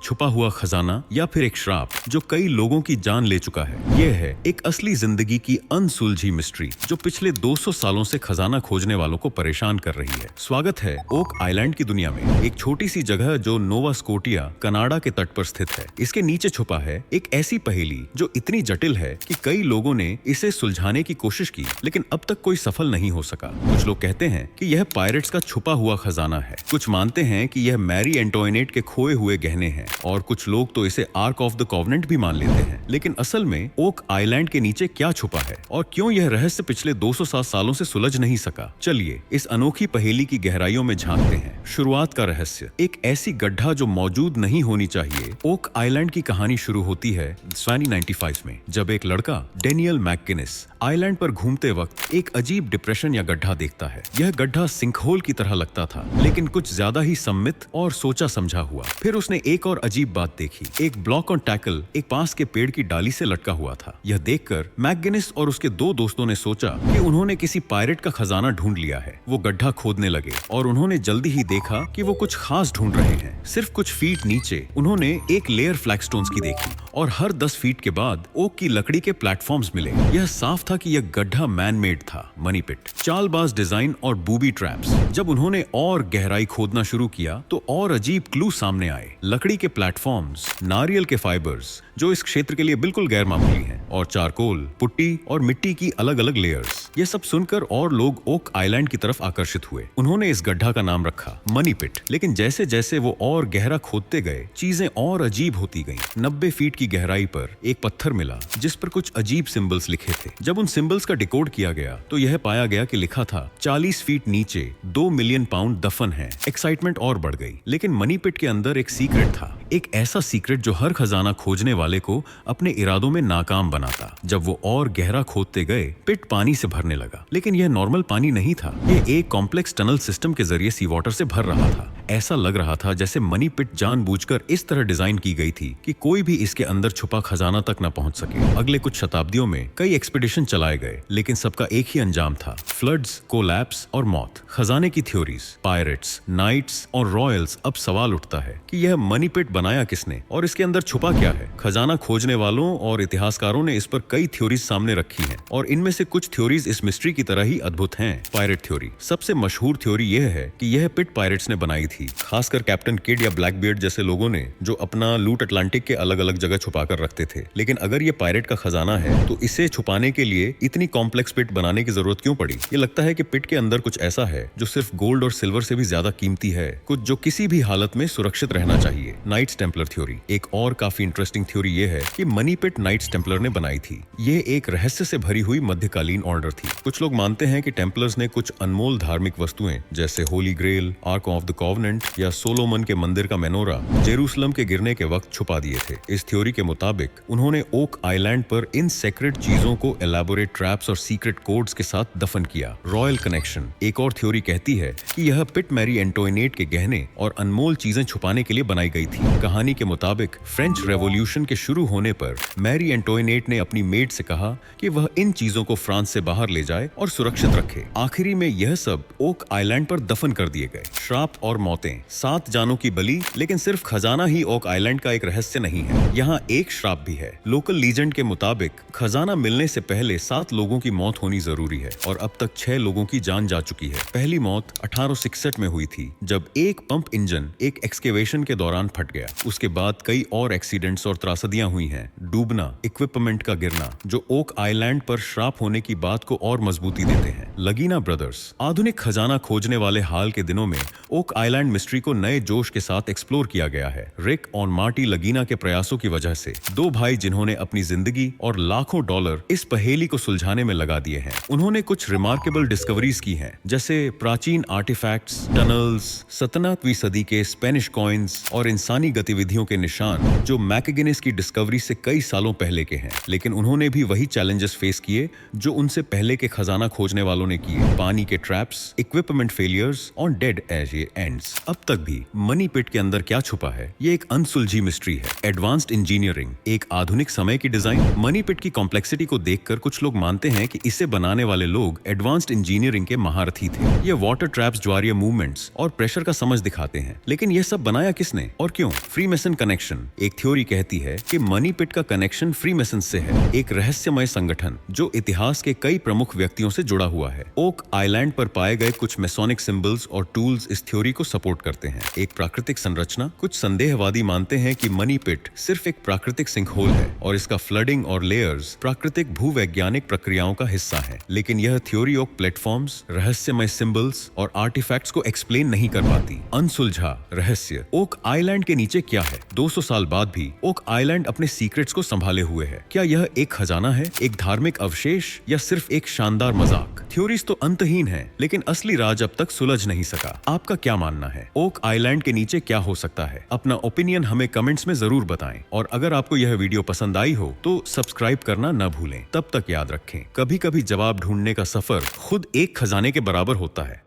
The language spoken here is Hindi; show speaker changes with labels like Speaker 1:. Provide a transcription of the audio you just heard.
Speaker 1: छुपा हुआ खजाना या फिर एक श्राप जो कई लोगों की जान ले चुका है। यह है एक असली जिंदगी की अनसुलझी मिस्ट्री जो पिछले 200 सालों से खजाना खोजने वालों को परेशान कर रही है। स्वागत है ओक आइलैंड की दुनिया में, एक छोटी सी जगह जो नोवा स्कोटिया कनाडा के तट पर स्थित है। इसके नीचे छुपा है एक ऐसी पहेली जो इतनी जटिल है कि कई लोगों ने इसे सुलझाने की कोशिश की, लेकिन अब तक कोई सफल नहीं हो सका। कुछ लोग कहते हैं कि यह पायरेट्स का छुपा हुआ खजाना है, कुछ मानते हैं कि यह मैरी एंटोइनेट के खोए हुए गहने हैं, और कुछ लोग तो इसे आर्क ऑफ द कॉवेनेंट भी मान लेते हैं। लेकिन असल में ओक आइलैंड के नीचे क्या छुपा है और क्यों यह रहस्य पिछले 207 सालों से सुलझ नहीं सका? चलिए इस अनोखी पहेली की गहराइयों में झांकते हैं। शुरुआत का रहस्य, एक ऐसी गड्ढा जो मौजूद नहीं होनी चाहिए। ओक आइलैंड की कहानी शुरू होती है 1995 में, जब एक लड़का डेनियल मैकगिनिस आइलैंड पर घूमते वक्त एक अजीब डिप्रेशन या गड्ढा देखता है। यह गड्ढा सिंकहोल की तरह लगता था, लेकिन कुछ ज्यादा ही सम्मित और सोचा समझा हुआ। फिर उसने एक और अजीब बात देखी। एक ब्लॉक ऑन टैकल एक पास के पेड़ की डाली से लटका हुआ था। यह देखकर मैकगिनिस और उसके दो दोस्तों ने सोचा कि उन्होंने किसी पायरेट का खजाना ढूंढ लिया है। वो गड्ढा खोदने लगे और उन्होंने जल्दी ही देखा कि वो कुछ खास ढूंढ रहे हैं। सिर्फ कुछ फीट नीचे उन्होंने एक लेयर फ्लैगस्टोन्स की देखी, और हर 10 फीट के बाद ओक की लकड़ी के प्लेटफॉर्म्स मिले। यह साफ था कि यह गड्ढा मैन मेड था, मनी पिट, चालबाज डिजाइन और बूबी ट्रैप्स। जब उन्होंने और गहराई खोदना शुरू किया तो और अजीब क्लू सामने आए। लकड़ी के प्लेटफॉर्म्स, नारियल के फाइबर्स जो इस क्षेत्र के लिए बिल्कुल गैर मामूली हैं, और चारकोल, पुट्टी और मिट्टी की अलग अलग लेयर्स। ये सब सुनकर और लोग ओक आइलैंड की तरफ आकर्षित हुए। उन्होंने इस गड्ढा का नाम रखा मनी पिट। लेकिन जैसे जैसे वो और गहरा खोदते गए, चीजें और अजीब होती गईं। 90 फीट की गहराई पर एक पत्थर मिला जिस पर कुछ अजीब सिंबल्स लिखे थे। जब उन सिंबल्स का डिकोड किया गया तो यह पाया गया कि लिखा था 40 फीट नीचे 2 मिलियन पाउंड दफन है। एक्साइटमेंट और बढ़ गई। लेकिन मनी पिट के अंदर एक सीक्रेट था, एक ऐसा सीक्रेट जो हर खजाना खोजने वाले को अपने इरादों में नाकाम बनाता। जब वो और गहरा खोदते गए, पिट पानी से भरने लगा। लेकिन यह नॉर्मल पानी नहीं था, यह एक कॉम्प्लेक्स टनल सिस्टम के जरिए सी वाटर से भर रहा था। ऐसा लग रहा था जैसे मनी पिट जानबूझकर इस तरह डिजाइन की गई थी कि कोई भी इसके अंदर छुपा खजाना तक न पहुंच सके। अगले कुछ शताब्दियों में कई एक्सपीडिशन चलाए गए, लेकिन सबका एक ही अंजाम था, फ्लड्स, कोलैप्स और मौत। खजाने की थ्योरीज, पायरेट्स, नाइट्स और रॉयल्स। अब सवाल उठता है कि यह मनी पिट बनाया किसने और इसके अंदर छुपा क्या है? खजाना खोजने वालों और इतिहासकारों ने इस पर कई थ्योरीज सामने रखी हैं, और इनमें से कुछ थ्योरीज इस मिस्ट्री की तरह ही अद्भुत हैं। पायरेट थ्योरी सबसे मशहूर थ्योरी यह है कि यह पिट पायरेट्स ने बनाई थी, खासकर कैप्टन किड या ब्लैकबियर्ड जैसे लोगों ने, जो अपना लूट अटलांटिक के अलग अलग जगह छुपा कर रखते थे। लेकिन अगर ये पायरेट का खजाना है तो इसे छुपाने के लिए इतनी कॉम्प्लेक्स पिट बनाने की जरूरत क्यों पड़ी? ये लगता है कि पिट के अंदर कुछ ऐसा है जो सिर्फ गोल्ड और सिल्वर से भी ज्यादा कीमती है, कुछ जो किसी भी हालत में सुरक्षित रहना चाहिए। नाइट्स टेम्पलर थ्योरी एक और काफी इंटरेस्टिंग थ्योरी ये है कि मनी पिट नाइट्स टेम्पलर ने बनाई थी। ये एक रहस्य से भरी हुई मध्यकालीन ऑर्डर थी। कुछ लोग मानते हैं कि टेम्पलर्स ने कुछ अनमोल धार्मिक वस्तुएं जैसे holy grail, ark of the covenant या सोलोमन के मंदिर का मेनोरा जेरूसलम के गिरने के वक्त छुपा दिए थे। इस थ्योरी के मुताबिक उन्होंने ओक आइलैंड पर इन सेक्रेट चीजों को एलैबोरेट ट्रैप्स और सीक्रेट कोड्स के साथ दफन किया। रॉयल कनेक्शन एक और थ्योरी कहती है कि यह पिट मैरी एंटोइनेट के गहने और अनमोल चीजें छुपाने के लिए बनाई गई थी। कहानी के मुताबिक फ्रेंच रेवोल्यूशन के शुरू होने पर मैरी एंटोइनेट ने अपनी मेड से कहा कि वह इन चीजों को फ्रांस से बाहर ले जाए और सुरक्षित रखे। आखिरी में यह सब ओक आइलैंड पर दफन कर दिए गए। श्राप और मौतें, 7 जानों की बलि। लेकिन सिर्फ खजाना ही ओक आइलैंड का एक रहस्य नहीं है, यहाँ एक श्राप भी है। लोकल लीजेंड के मुताबिक खजाना मिलने से पहले 7 लोगों की मौत होनी जरूरी है, और अब तक 6 लोगों की जान जा चुकी है। पहली मौत 1861 में हुई थी, जब एक पंप इंजन एक एक्सकेवेशन के दौरान फट गया। उसके बाद कई और एक्सीडेंट्स और त्रासदियां हुई हैं। डूबना, इक्विपमेंट का गिरना, जो ओक आइलैंड पर श्राप होने की बात को और मजबूती देते हैं। लगीना ब्रदर्स आधुनिक खजाना खोजने वाले हाल के दिनों में ओक आइलैंड मिस्ट्री को नए जोश के साथ एक्सप्लोर किया गया है। रिक और मार्टी लगीना के प्रयासों की वजह से 2 भाई जिन्होंने अपनी जिंदगी और लाखों डॉलर इस पहेली को सुलझाने में लगा दिए हैं। उन्होंने कुछ रिमार्केबल डिस्कवरीज की हैं, जैसे प्राचीन आर्टिफैक्ट्स, टनल्स, 17वीं सदी के स्पेनिश कॉइन्स और इंसानी गतिविधियों के निशान, जो मैकगिनिस की डिस्कवरी से कई सालों पहले के हैं। लेकिन उन्होंने भी वही चैलेंजेस फेस किए जो उनसे पहले के खजाना खोजने वालों वालों ने किए, पानी के ट्रैप्स, इक्विपमेंट फेलियर्स और डेड एंड्स। अब तक भी मनी पिट के अंदर क्या छुपा है, ये एक अनसुलझी मिस्ट्री है। एडवांस्ड इंजीनियरिंग, एक आधुनिक समय की डिजाइन। मनी पिट की कॉम्प्लेक्सिटी को देखकर कुछ लोग मानते हैं कि इसे बनाने वाले लोग एडवांस्ड इंजीनियरिंग के महारथी थे। ये वाटर ट्रैप्स, ज्वारीय मूवमेंट्स और प्रेशर का समझ दिखाते हैं, लेकिन यह सब बनाया किसने और क्यों? Freemason connection. एक थ्योरी कहती है कि मनी पिट का कनेक्शन फ्रीमेसन से है, एक रहस्यमय संगठन जो इतिहास के कई प्रमुख व्यक्तियों से जुड़ा हुआ है। ओक आइलैंड पर पाए गए कुछ मेसोनिक सिंबल्स और टूल्स इस थ्योरी को सपोर्ट करते हैं। एक प्राकृतिक संरचना। कुछ संदेहवादी मानते हैं कि मनी पिट सिर्फ एक प्राकृतिक सिंकहोल है और इसका फ्लडिंग और लेयर्स प्राकृतिक भूवैज्ञानिक प्रक्रियाओं का हिस्सा है। लेकिन यह थ्योरी ओक प्लेटफॉर्म्स, रहस्यमय सिंबल्स और आर्टिफैक्ट्स को एक्सप्लेन नहीं कर पाती। अनसुलझा रहस्य। ओक आइलैंड के नीचे क्या है? 200 साल बाद भी ओक आइलैंड अपने सीक्रेट्स को संभाले हुए है। क्या यह एक खजाना है, एक धार्मिक अवशेष या सिर्फ एक शानदार मजाक? थ्योरीज तो अंतहीन है, लेकिन असली राज अब तक सुलझ नहीं सका। आपका क्या मानना है? ओक आइलैंड के नीचे क्या हो सकता है? अपना ओपिनियन हमें कमेंट्स में जरूर बताएं। और अगर आपको यह वीडियो पसंद आई हो तो सब्सक्राइब करना न भूलें। तब तक याद रखें, कभी कभी जवाब ढूंढने का सफर खुद एक खजाने के बराबर होता है।